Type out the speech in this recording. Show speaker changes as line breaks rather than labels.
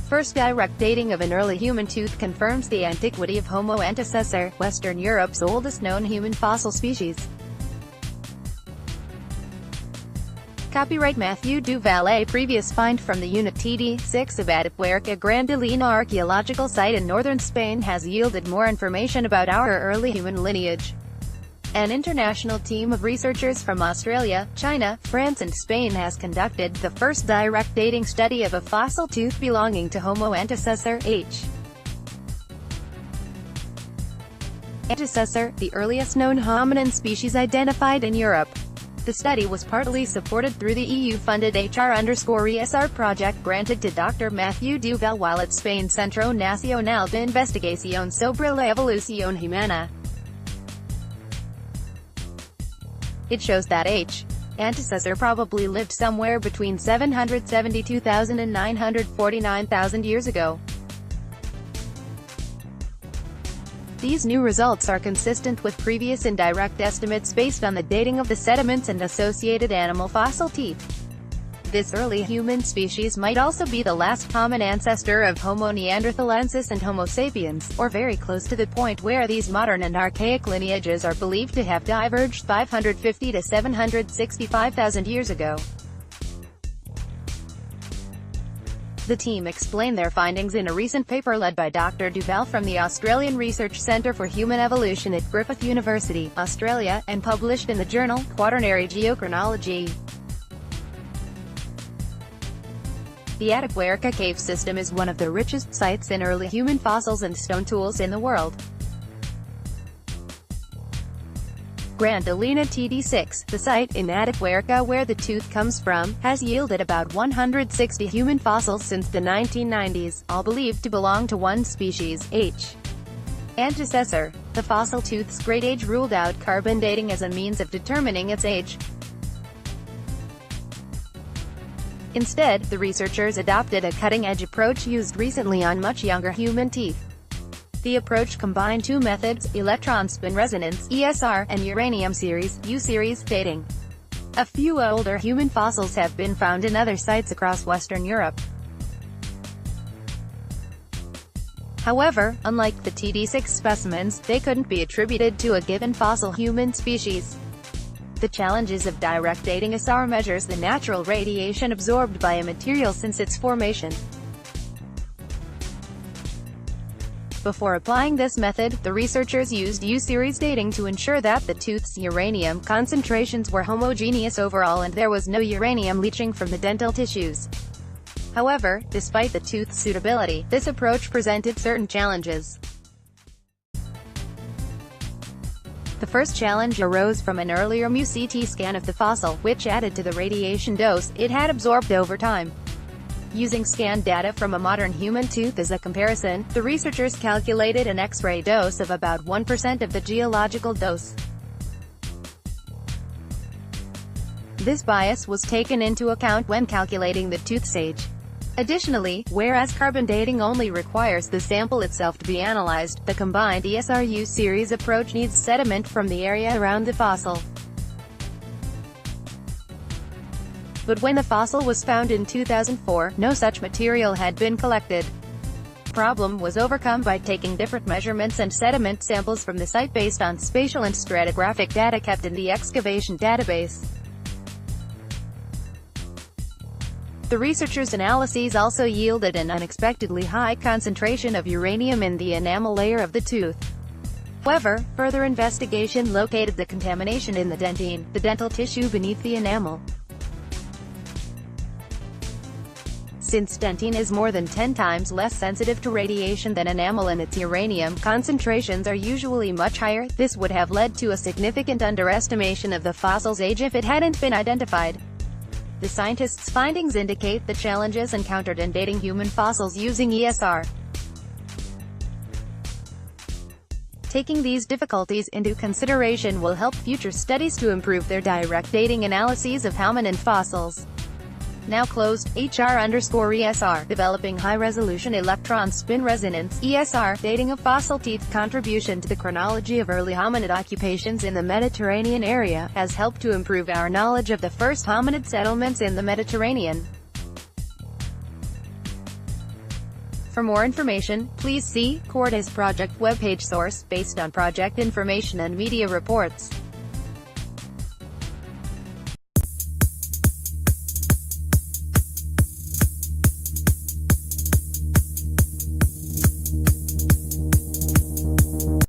First direct dating of an early human tooth confirms the antiquity of Homo antecessor, Western Europe's oldest known human fossil species. Copyright Mathieu Duval A. Previous find from the Unit TD6 of Atapuerca Gran Dolina archaeological site in northern Spain has yielded more information about our early human lineage. An international team of researchers from Australia, China, France and Spain has conducted the first direct dating study of a fossil tooth belonging to Homo antecessor, H. Antecessor, the earliest known hominin species identified in Europe. The study was partly supported through the EU-funded HR_ESR project granted to Dr. Mathieu Duval A at Spain's Centro Nacional de Investigación sobre la Evolución Humana. It shows that H. antecessor probably lived somewhere between 772,000 and 949,000 years ago. These new results are consistent with previous indirect estimates based on the dating of the sediments and associated animal fossil teeth. This early human species might also be the last common ancestor of Homo neanderthalensis and Homo sapiens, or very close to the point where these modern and archaic lineages are believed to have diverged 550 to 765,000 years ago. The team explained their findings in a recent paper led by Dr. Duval from the Australian Research Centre for Human Evolution at Griffith University, Australia, and published in the journal Quaternary Geochronology. The Atapuerca cave system is one of the richest sites in early human fossils and stone tools in the world. Gran Dolina TD6, the site in Atapuerca where the tooth comes from, has yielded about 160 human fossils since the 1990s, all believed to belong to one species, H. antecessor. The fossil tooth's great age ruled out carbon dating as a means of determining its age. Instead, the researchers adopted a cutting-edge approach used recently on much younger human teeth. The approach combined two methods, electron spin resonance (ESR) and uranium series (U-series) dating. A few older human fossils have been found in other sites across Western Europe. However, unlike the TD6 specimens, they couldn't be attributed to a given fossil human species. The challenges of direct dating ESR measures the natural radiation absorbed by a material since its formation. Before applying this method, the researchers used U-series dating to ensure that the tooth's uranium concentrations were homogeneous overall and there was no uranium leaching from the dental tissues. However, despite the tooth's suitability, this approach presented certain challenges. The first challenge arose from an earlier mu-CT scan of the fossil, which added to the radiation dose it had absorbed over time. Using scanned data from a modern human tooth as a comparison, the researchers calculated an X-ray dose of about 1% of the geological dose. This bias was taken into account when calculating the tooth's age. Additionally, whereas carbon dating only requires the sample itself to be analyzed, the combined ESR-U series approach needs sediment from the area around the fossil. But when the fossil was found in 2004, no such material had been collected. The problem was overcome by taking different measurements and sediment samples from the site based on spatial and stratigraphic data kept in the excavation database. The researchers' analyses also yielded an unexpectedly high concentration of uranium in the enamel layer of the tooth. However, further investigation located the contamination in the dentine, the dental tissue beneath the enamel. Since dentine is more than 10 times less sensitive to radiation than enamel and its uranium concentrations are usually much higher, this would have led to a significant underestimation of the fossil's age if it hadn't been identified. The scientists' findings indicate the challenges encountered in dating human fossils using ESR. Taking these difficulties into consideration will help future studies to improve their direct dating analyses of hominin fossils. Now closed, HR_ESR, developing high-resolution electron spin resonance (ESR) dating of fossil teeth. Contribution to the chronology of early hominid occupations in the Mediterranean area, has helped to improve our knowledge of the first hominid settlements in the Mediterranean. For more information, please see Cortes Project webpage. Source, based on project information and media reports.